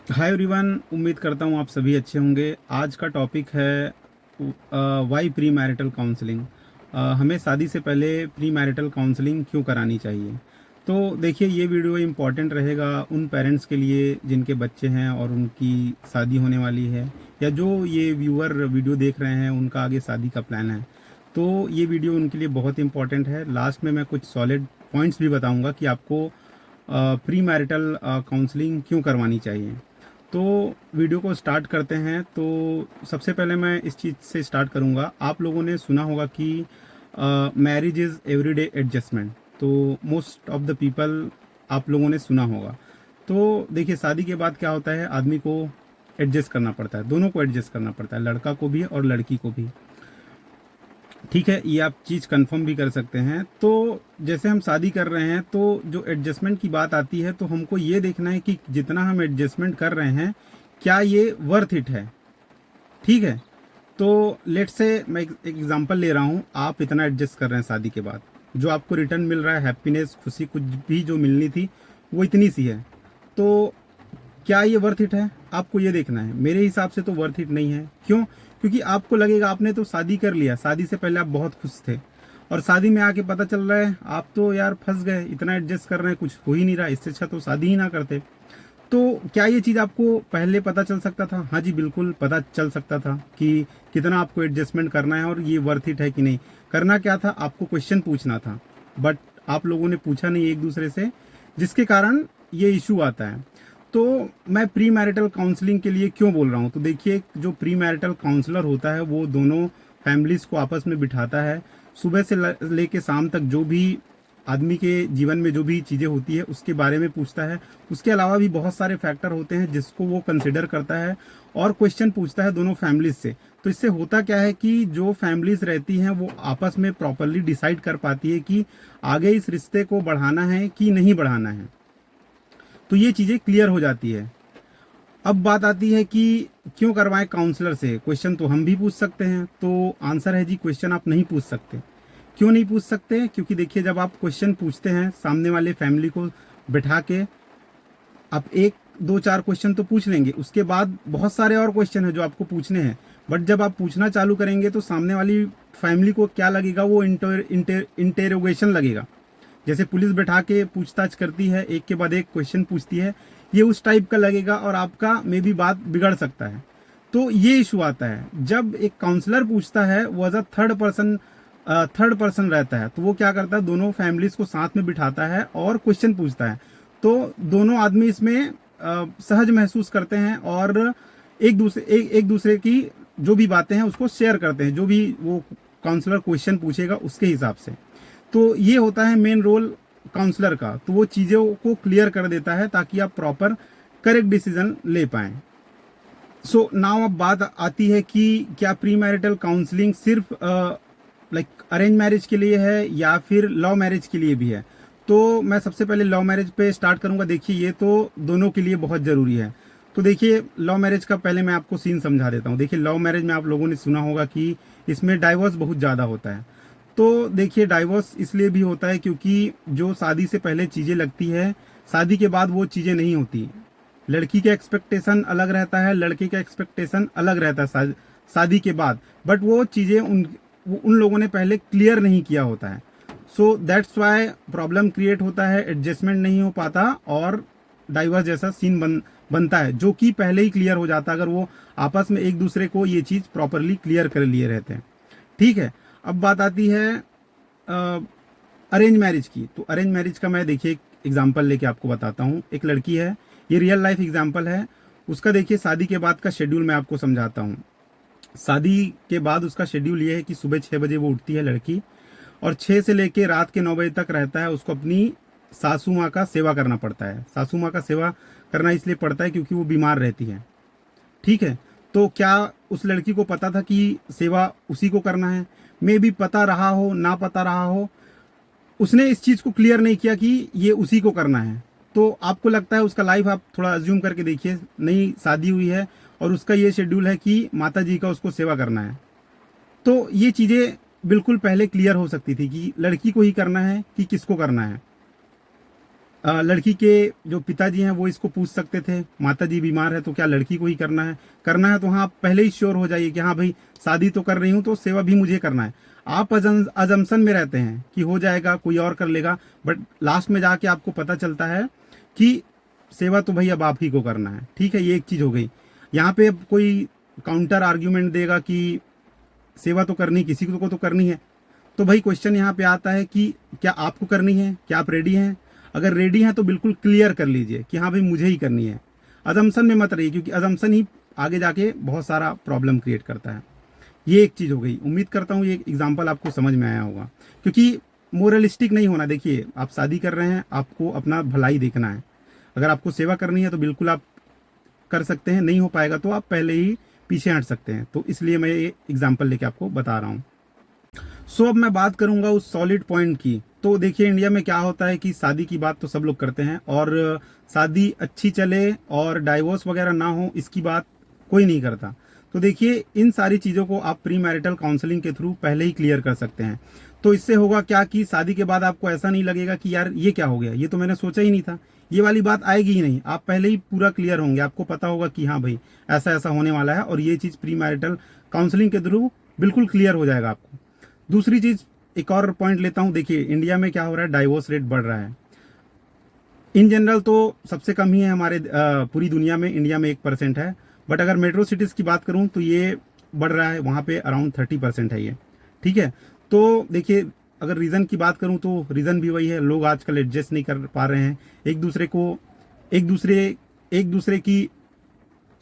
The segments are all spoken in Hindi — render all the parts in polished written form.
हाय एवरीवन, उम्मीद करता हूँ आप सभी अच्छे होंगे। आज का टॉपिक है वाई प्री मैरिटल काउंसलिंग। हमें शादी से पहले प्री मैरिटल काउंसलिंग क्यों करानी चाहिए। तो देखिए, ये वीडियो इम्पॉर्टेंट रहेगा उन पेरेंट्स के लिए जिनके बच्चे हैं और उनकी शादी होने वाली है, या जो ये व्यूअर वीडियो देख रहे हैं उनका आगे शादी का प्लान है। तो ये वीडियो उनके लिए बहुत इंपॉर्टेंट है। लास्ट में मैं कुछ सॉलिड पॉइंट्स भी बताऊंगा कि आपको प्री मैरिटल काउंसलिंग क्यों करवानी चाहिए। तो वीडियो को स्टार्ट करते हैं। तो सबसे पहले मैं इस चीज़ से स्टार्ट करूंगा। आप लोगों ने सुना होगा कि मैरिज इज़ एवरीडे एडजस्टमेंट। तो मोस्ट ऑफ द पीपल आप लोगों ने सुना होगा। तो देखिए, शादी के बाद क्या होता है, आदमी को एडजस्ट करना पड़ता है, दोनों को एडजस्ट करना पड़ता है, लड़का को भी और लड़की को भी। ठीक है, ये आप चीज़ कंफर्म भी कर सकते हैं। तो जैसे हम शादी कर रहे हैं तो जो एडजस्टमेंट की बात आती है, तो हमको ये देखना है कि जितना हम एडजस्टमेंट कर रहे हैं क्या ये वर्थ इट है। ठीक है, तो लेट्स से मैं एक एग्जांपल ले रहा हूँ। आप इतना एडजस्ट कर रहे हैं शादी के बाद, जो आपको रिटर्न मिल रहा है, हैप्पीनेस, खुशी, कुछ भी जो मिलनी थी वो इतनी सी है। तो क्या ये वर्थ इट है, आपको ये देखना है। मेरे हिसाब से तो वर्थ इट नहीं है। क्यों? क्योंकि आपको लगेगा आपने तो शादी कर लिया, शादी से पहले आप बहुत खुश थे, और शादी में आके पता चल रहा है आप तो यार फंस गए, इतना एडजस्ट कर रहे हैं, कुछ हो ही नहीं रहा, इससे अच्छा तो शादी ही ना करते। तो क्या ये चीज़ आपको पहले पता चल सकता था? हाँ जी, बिल्कुल पता चल सकता था कि कितना आपको एडजस्टमेंट करना है और ये वर्थ इट है कि नहीं। करना क्या था, आपको क्वेश्चन पूछना था, बट आप लोगों ने पूछा नहीं एक दूसरे से, जिसके कारण ये इशू आता है। तो मैं प्री मैरिटल काउंसलिंग के लिए क्यों बोल रहा हूँ, तो देखिए, जो प्री मैरिटल काउंसलर होता है वो दोनों फैमिलीज को आपस में बिठाता है। सुबह से लेके शाम तक जो भी आदमी के जीवन में जो भी चीज़ें होती है उसके बारे में पूछता है। उसके अलावा भी बहुत सारे फैक्टर होते हैं जिसको वो कंसिडर करता है, और क्वेश्चन पूछता है दोनों फैमिलीज से। तो इससे होता क्या है कि जो फैमिलीज रहती हैं वो आपस में प्रॉपरली डिसाइड कर पाती है कि आगे इस रिश्ते को बढ़ाना है कि नहीं बढ़ाना है। तो ये चीज़ें क्लियर हो जाती है। अब बात आती है कि क्यों करवाएं काउंसलर से। क्वेश्चन तो हम भी पूछ सकते हैं, तो आंसर है जी, क्वेश्चन आप नहीं पूछ सकते। क्यों नहीं पूछ सकते? क्योंकि देखिए, जब आप क्वेश्चन पूछते हैं सामने वाले फैमिली को बैठा के, आप एक दो चार क्वेश्चन तो पूछ लेंगे, उसके बाद बहुत सारे और क्वेश्चन है जो आपको पूछने हैं। बट जब आप पूछना चालू करेंगे तो सामने वाली फैमिली को क्या लगेगा, वो इंटेरोगेशन लगेगा। जैसे पुलिस बैठा के पूछताछ करती है, एक के बाद एक क्वेश्चन पूछती है, ये उस टाइप का लगेगा और आपका मे बी बात बिगड़ सकता है। तो ये इशू आता है जब एक काउंसलर पूछता है, वो एज अ थर्ड पर्सन रहता है। तो वो क्या करता है, दोनों फैमिलीज को साथ में बिठाता है और क्वेश्चन पूछता है। तो दोनों आदमी इसमें सहज महसूस करते हैं और एक दूसरे की जो भी बातें हैं उसको शेयर करते हैं, जो भी वो काउंसलर क्वेश्चन पूछेगा उसके हिसाब से। तो ये होता है मेन रोल काउंसलर का। तो वो चीज़ों को क्लियर कर देता है ताकि आप प्रॉपर करेक्ट डिसीजन ले पाएं। सो नाउ अब बात आती है कि क्या प्री मैरिटल काउंसलिंग सिर्फ लाइक अरेंज मैरिज के लिए है या फिर लव मैरिज के लिए भी है। तो मैं सबसे पहले लव मैरिज पे स्टार्ट करूंगा। देखिए, ये तो दोनों के लिए बहुत ज़रूरी है। तो देखिए, लव मैरिज का पहले मैं आपको सीन समझा देता हूँ। देखिए, लव मैरिज में आप लोगों ने सुना होगा कि इसमें डाइवोर्स बहुत ज़्यादा होता है। तो देखिए, डाइवोर्स इसलिए भी होता है क्योंकि जो शादी से पहले चीज़ें लगती है, शादी के बाद वो चीज़ें नहीं होती। लड़की का एक्सपेक्टेशन अलग रहता है, लड़के का एक्सपेक्टेशन अलग रहता है शादी के बाद। बट वो चीज़ें उन लोगों ने पहले क्लियर नहीं किया होता है। So that's why problem create होता है, एडजस्टमेंट नहीं हो पाता और डाइवर्स जैसा सीन बनता है, जो कि पहले ही क्लियर हो जाता अगर वो आपस में एक दूसरे को ये चीज़ प्रॉपरली क्लियर कर लिए रहते हैं। ठीक है, अब बात आती है अरेंज मैरिज की। तो अरेंज मैरिज का मैं देखिए एक एग्जाम्पल लेके आपको बताता हूँ। एक लड़की है, ये रियल लाइफ एग्जाम्पल है। उसका देखिए शादी के बाद का शेड्यूल मैं आपको समझाता हूँ। शादी के बाद उसका शेड्यूल ये है कि सुबह 6 बजे वो उठती है लड़की, और 6 से लेके रात के 9 बजे तक रहता है। उसको अपनी सासू माँ का सेवा करना पड़ता है। सासू माँ का सेवा करना इसलिए पड़ता है क्योंकि वो बीमार रहती है। ठीक है, तो क्या उस लड़की को पता था कि सेवा उसी को करना है? मे भी पता रहा हो, ना पता रहा हो, उसने इस चीज़ को क्लियर नहीं किया कि ये उसी को करना है। तो आपको लगता है उसका लाइफ, आप थोड़ा अज्यूम करके देखिए, नई शादी हुई है और उसका ये शेड्यूल है कि माता जी का उसको सेवा करना है। तो ये चीज़ें बिल्कुल पहले क्लियर हो सकती थी कि लड़की को ही करना है कि किसको करना है। लड़की के जो पिताजी हैं वो इसको पूछ सकते थे, माताजी बीमार है तो क्या लड़की को ही करना है तो हाँ, आप पहले ही श्योर हो जाइए कि हाँ भाई शादी तो कर रही हूँ तो सेवा भी मुझे करना है। आप अजम्पशन में रहते हैं कि हो जाएगा, कोई और कर लेगा, बट लास्ट में जाके आपको पता चलता है कि सेवा तो भाई अब आप ही को करना है। ठीक है, ये एक चीज हो गई। यहाँ पे अब कोई काउंटर आर्ग्यूमेंट देगा कि सेवा तो करनी, किसी को तो करनी है, तो भाई क्वेश्चन यहाँ पे आता है कि क्या आपको करनी है, क्या आप रेडी हैं? अगर रेडी हैं तो बिल्कुल क्लियर कर लीजिए कि हाँ भाई मुझे ही करनी है। अजम्पशन में मत रहिए, क्योंकि अजम्पशन ही आगे जाके बहुत सारा प्रॉब्लम क्रिएट करता है। ये एक चीज हो गई। उम्मीद करता हूँ ये एग्जाम्पल आपको समझ में आया होगा, क्योंकि मोरलिस्टिक नहीं होना। देखिए, आप शादी कर रहे हैं, आपको अपना भलाई देखना है। अगर आपको सेवा करनी है तो बिल्कुल आप कर सकते हैं, नहीं हो पाएगा तो आप पहले ही पीछे हट सकते हैं। तो इसलिए मैं ये एग्जाम्पल लेके आपको बता रहा हूँ। अब मैं बात करूंगा उस सॉलिड पॉइंट की। तो देखिए, इंडिया में क्या होता है कि शादी की बात तो सब लोग करते हैं, और शादी अच्छी चले और डाइवोर्स वगैरह ना हो, इसकी बात कोई नहीं करता। तो देखिए, इन सारी चीज़ों को आप प्री मैरिटल काउंसलिंग के थ्रू पहले ही क्लियर कर सकते हैं। तो इससे होगा क्या कि शादी के बाद आपको ऐसा नहीं लगेगा कि यार ये क्या हो गया, ये तो मैंने सोचा ही नहीं था, ये वाली बात आएगी ही नहीं। आप पहले ही पूरा क्लियर होंगे, आपको पता होगा कि हाँ भाई ऐसा ऐसा होने वाला है, और ये चीज़ प्री मैरिटल काउंसलिंग के थ्रू बिल्कुल क्लियर हो जाएगा आपको। दूसरी चीज, एक और पॉइंट लेता हूं। देखिए, इंडिया में क्या हो रहा है, डाइवोर्स रेट बढ़ रहा है। इन जनरल तो सबसे कम ही है हमारे पूरी दुनिया में, इंडिया में 1% है, बट अगर मेट्रो सिटीज की बात करूं तो ये बढ़ रहा है, वहां पे अराउंड 30% है ये। ठीक है, तो देखिए, अगर रीजन की बात करूं तो रीजन भी वही है, लोग आजकल एडजस्ट नहीं कर पा रहे हैं, एक दूसरे की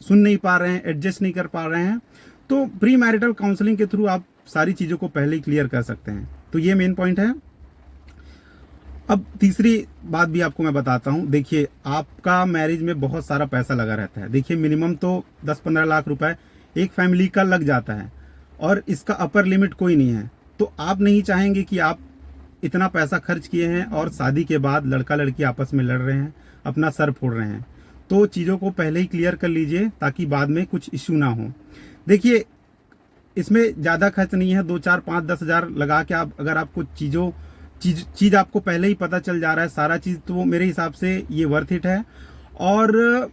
सुन नहीं पा रहे हैं, एडजस्ट नहीं कर पा रहे हैं। तो प्री मैरिटल काउंसलिंग के थ्रू आप सारी चीजों को पहले ही क्लियर कर सकते हैं। तो ये मेन पॉइंट है। अब तीसरी बात भी आपको मैं बताता हूं। देखिए, आपका मैरिज में बहुत सारा पैसा लगा रहता है। देखिए, मिनिमम तो 10-15 लाख रुपए एक फैमिली का लग जाता है, और इसका अपर लिमिट कोई नहीं है। तो आप नहीं चाहेंगे कि आप इतना पैसा खर्च किए हैं और शादी के बाद लड़का लड़की आपस में लड़ रहे हैं, अपना सर फोड़ रहे हैं। तो चीज़ों को पहले ही क्लियर कर लीजिए ताकि बाद में कुछ इश्यू ना हो। देखिए, इसमें ज़्यादा खर्च नहीं है, 2, 4, 5, 10 हज़ार लगा के आप, अगर आपको चीज़ आपको पहले ही पता चल जा रहा है सारा चीज़, तो मेरे हिसाब से ये वर्थ इट है। और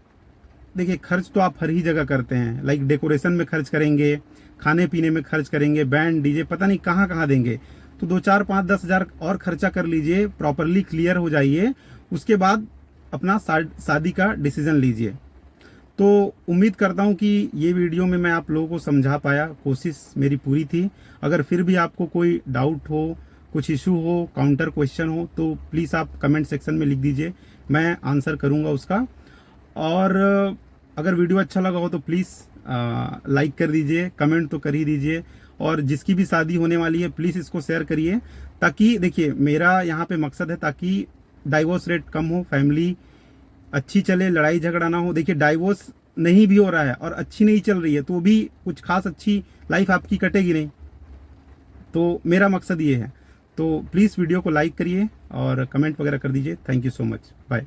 देखिए, खर्च तो आप हर ही जगह करते हैं, लाइक डेकोरेशन में खर्च करेंगे, खाने पीने में खर्च करेंगे, बैंड डीजे पता नहीं कहाँ कहाँ देंगे। तो 2, 4, 5, 10 हज़ार और खर्चा कर लीजिए, प्रॉपरली क्लियर हो जाइए, उसके बाद अपना शादी का डिसीजन लीजिए। तो उम्मीद करता हूं कि ये वीडियो में मैं आप लोगों को समझा पाया, कोशिश मेरी पूरी थी। अगर फिर भी आपको कोई डाउट हो, कुछ इशू हो, काउंटर क्वेश्चन हो, तो प्लीज़ आप कमेंट सेक्शन में लिख दीजिए, मैं आंसर करूंगा उसका। और अगर वीडियो अच्छा लगा हो तो प्लीज़ लाइक कर दीजिए, कमेंट तो कर ही दीजिए, और जिसकी भी शादी होने वाली है प्लीज़ इसको शेयर करिए, ताकि देखिए, मेरा यहाँ पे मकसद है ताकि डाइवोर्स रेट कम हो, फैमिली अच्छी चले, लड़ाई झगड़ा ना हो। देखिए, डाइवोर्स नहीं भी हो रहा है और अच्छी नहीं चल रही है तो भी कुछ खास अच्छी लाइफ आपकी कटेगी नहीं। तो मेरा मकसद ये है। तो प्लीज़ वीडियो को लाइक करिए और कमेंट वगैरह कर दीजिए। Thank you so much, bye.